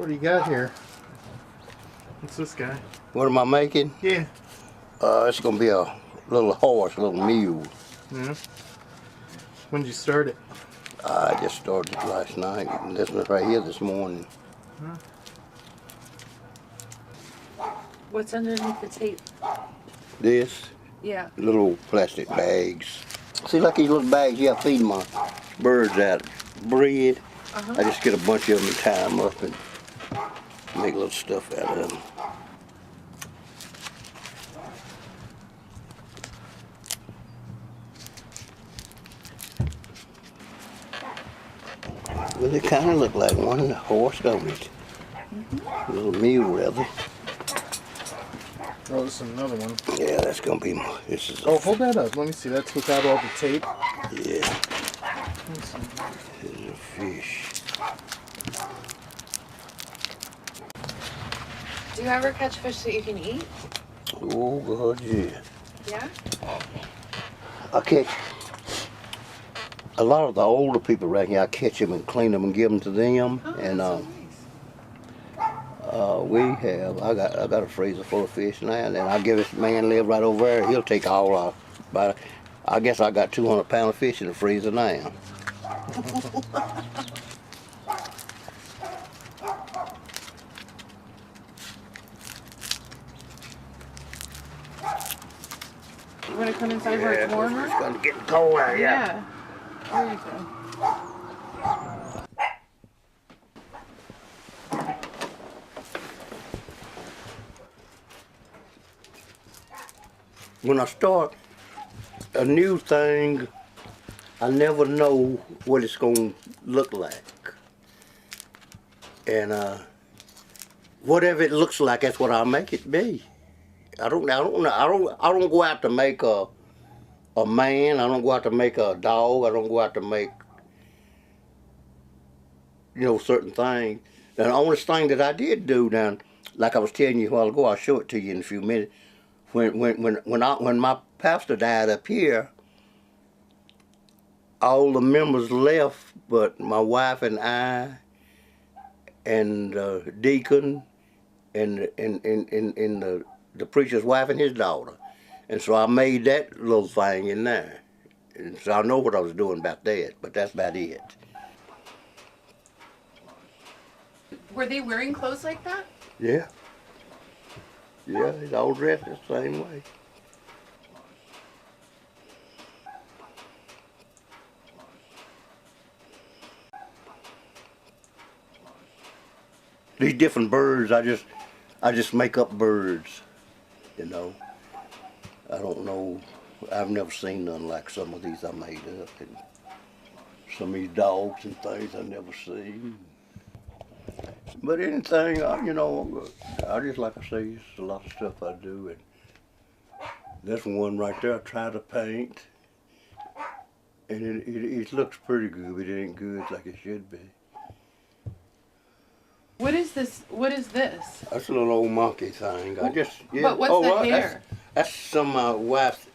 What do you got here? What's this guy? What am I making? Yeah. It's gonna be a little horse, a little mule. Yeah. When did you start it? I just started it last night, and this was right here this morning. Huh. What's underneath the tape? This? Yeah. Little plastic bags. See, like these little bags, yeah, I feed my birds out bread. I just get a bunch of them and tie them up and make little stuff out of them. Well, they kind of look like one horse, don't it? A little mule, rather. Oh, this is another one. Yeah, that's gonna be. This is. Oh, hold that up. Let me see. That's without all the tape. Yeah. This is a fish. Do you ever catch fish that you can eat? Oh God, yeah. Yeah? I catch a lot of the older people right here. I catch them and clean them and give them to them. Oh, And that's so nice. I got a freezer full of fish now. And I give this man live right over there. He'll take all our. But I guess I got 200 pounds of fish in the freezer now. You want to come inside where it's warmer? It's gonna get cold out here. Yeah. There you go. When I start a new thing, I never know what it's gonna look like. And whatever it looks like, that's what I'll make it be. I don't go out to make a man. I don't go out to make a dog. I don't go out to make, certain things. And the only thing that I did do now, like I was telling you a while ago, I'll show it to you in a few minutes. When my pastor died up here, all the members left, but my wife and I, and deacon, and the preacher's wife and his daughter, and so I made that little thing in there, and so I know what I was doing about that, but that's about it. Were they wearing clothes like that? Yeah. Yeah, they all dressed the same way. These different birds, I just make up birds, I don't know, I've never seen none like some of these I made up, and some of these dogs and things I've never seen. But anything, I just, like I say, it's a lot of stuff I do, and this one right there I try to paint, and it looks pretty good, but it ain't good like it should be. What is this? What is this? That's a little old monkey thing. But what's the hair? That's some of my wife's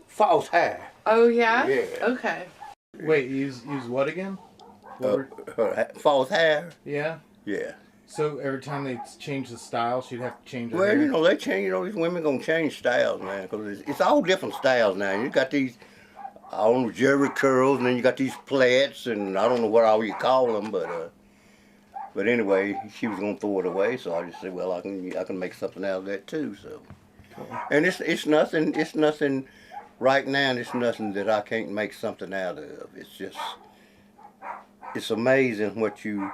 false hair. Oh yeah? Yeah. Okay. Wait, use what again? Her false hair. Yeah. Yeah. So every time they change the style, she'd have to change her Well, hair? they change. These women gonna change styles, man, because it's all different styles now. You got these, I don't know, jerry curls, and then you got these plaits, and I don't know what all you call them, but anyway, she was gonna throw it away, so I just said, well, I can make something out of that too. So, cool. And it's nothing right now. It's nothing that I can't make something out of. It's amazing what you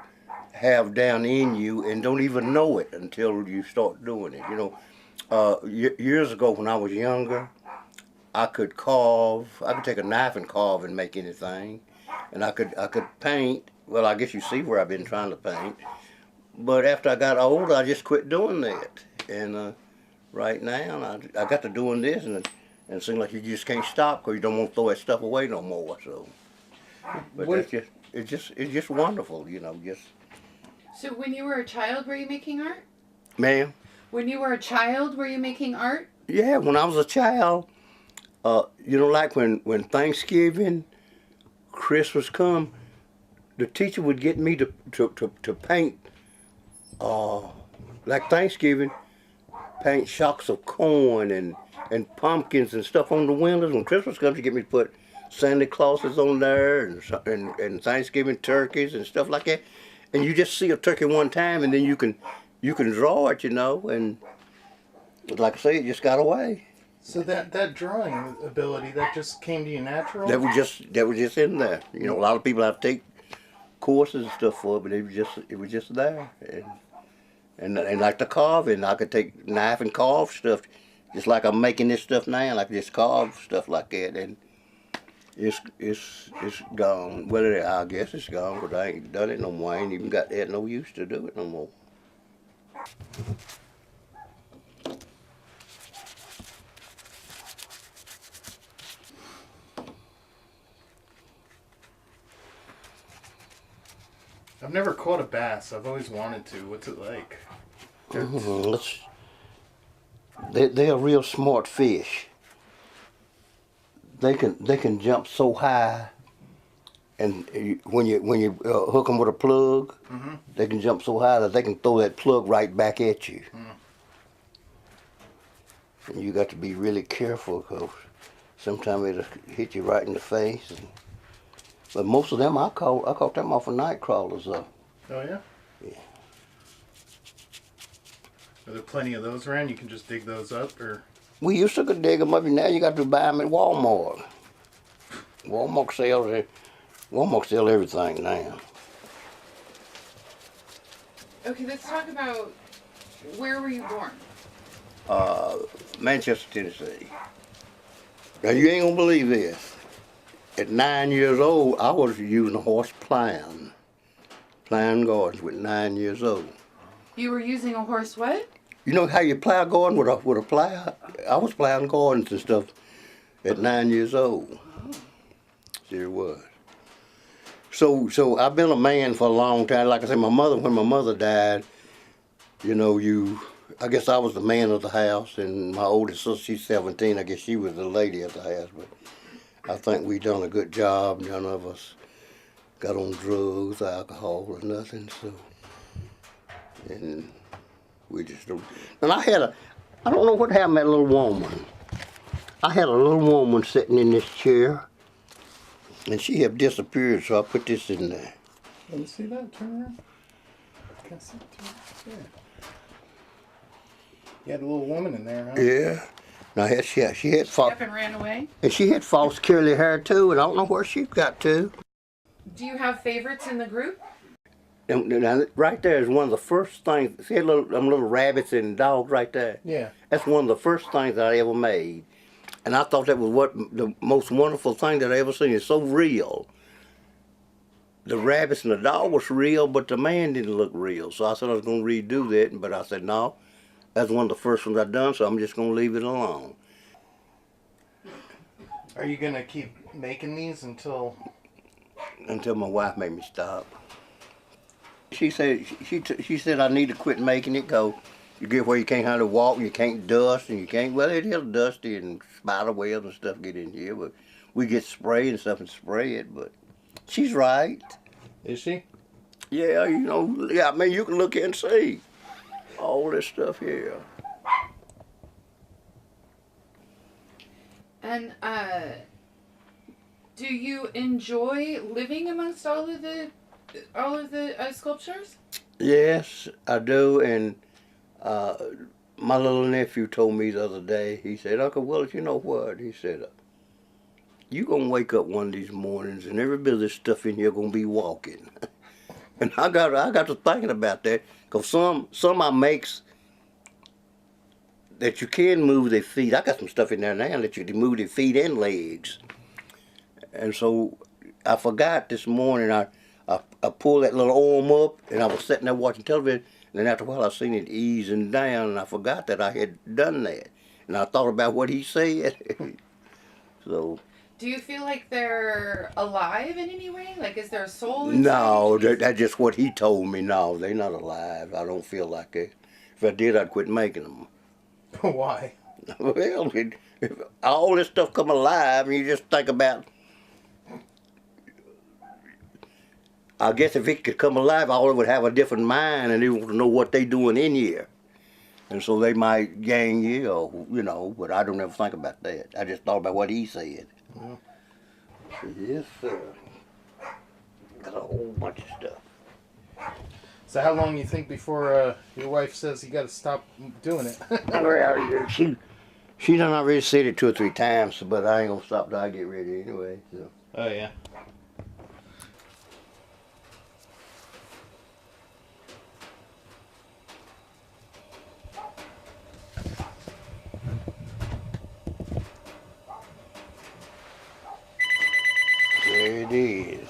have down in you and don't even know it until you start doing it. Years ago when I was younger, I could carve. I could take a knife and carve and make anything, and I could paint. Well, I guess you see where I've been trying to paint. But after I got older, I just quit doing that. And right now, I got to doing this, and it seems like you just can't stop because you don't want to throw that stuff away no more. So, but it's just wonderful, just. So when you were a child, were you making art? Ma'am? When you were a child, were you making art? Yeah, when I was a child, like when Thanksgiving, Christmas come, the teacher would get me to paint like Thanksgiving, paint shocks of corn and pumpkins and stuff on the windows. When Christmas comes, you get me to put Santa Clauses on there and Thanksgiving turkeys and stuff like that. And you just see a turkey one time, and then you can draw it, you know. And like I say, it just got away. So that drawing ability, that just came to you natural? That was just in there. You know, a lot of people have to take courses and stuff for it, but it was just there. And like the carving, I could take knife and carve stuff, just like I'm making this stuff now. Like just carve stuff like that, and it's gone. Well, I guess it's gone because I ain't done it no more. I ain't even had no use to do it no more. I've never caught a bass. I've always wanted to. What's it like? They're real smart fish. They can jump so high, and when you hook them with a plug, they can jump so high that they can throw that plug right back at you. And you got to be really careful because sometimes it'll hit you right in the face. But most of them I caught them off of night crawlers though. Oh yeah? Yeah. Are there plenty of those around? You can just dig those up, or? We used to could dig them up, and now you got to buy them at Walmart. Walmart sells everything now. Okay, let's talk about where were you born? Manchester, Tennessee. Now you ain't gonna believe this. At 9 years old, I was using a horse plowing gardens with 9 years old. You were using a horse what? You know how you plow garden with a plow? I was plowing gardens and stuff at 9 years old. Sure was. So I've been a man for a long time. Like I said, when my mother died, you know, I guess I was the man of the house, and my oldest sister, she's 17. I guess she was the lady of the house, but I think we done a good job. None of us got on drugs, alcohol, or nothing. So, and we just don't. And I don't know what happened to that little woman. I had a little woman sitting in this chair, and she had disappeared. So I put this in there. Let me see that. Turn around. Can I see it? Yeah. You had a little woman in there, huh? Yeah. Now she had Up and ran away? and she had false curly hair too, and I don't know where she got to. Do you have favorites in the group? And now, right there is one of the first things. See them little rabbits and dogs right there? Yeah. That's one of the first things that I ever made. And I thought that was the most wonderful thing that I ever seen. It's so real. The rabbits and the dog was real, but the man didn't look real. So I said I was going to redo that, but I said, no, that's one of the first ones I've done, so I'm just going to leave it alone. Are you going to keep making these until my wife made me stop. She said I need to quit making it because you get where you can't hardly walk, and you can't dust, and you can't. Well, it is dusty and spider webs and stuff get in here, but we get spray and stuff and spray it. But she's right. Is she? Yeah, you know. Yeah, I mean, you can look and see all this stuff here. And do you enjoy living amongst all of the sculptures? Yes, I do. And my little nephew told me the other day. He said, "Uncle Willard, you know what?" He said, "You gonna wake up one of these mornings, and every bit of this stuff in here gonna be walking." And I got to thinking about that, because some I makes that you can move their feet. I got some stuff in there now that you can move their feet and legs. And so I forgot this morning. I pulled that little arm up, and I was sitting there watching television. And then after a while, I seen it easing down, and I forgot that I had done that. And I thought about what he said. So. Do you feel like they're alive in any way? Like, is there a soul inside? No, that's just what he told me. No, they're not alive. I don't feel like it. If I did, I'd quit making them. Why? Well, if all this stuff come alive, and you just think about. I guess if it could come alive, all it would have a different mind, and they want to know what they doing in here. And so they might gang you, or, you know, but I don't ever think about that. I just thought about what he said. Yeah. Yes, sir. Got a whole bunch of stuff. So how long you think before your wife says you got to stop doing it? Well, she done already said it 2 or 3 times, but I ain't gonna stop till I get ready anyway. So. Oh yeah. There it is.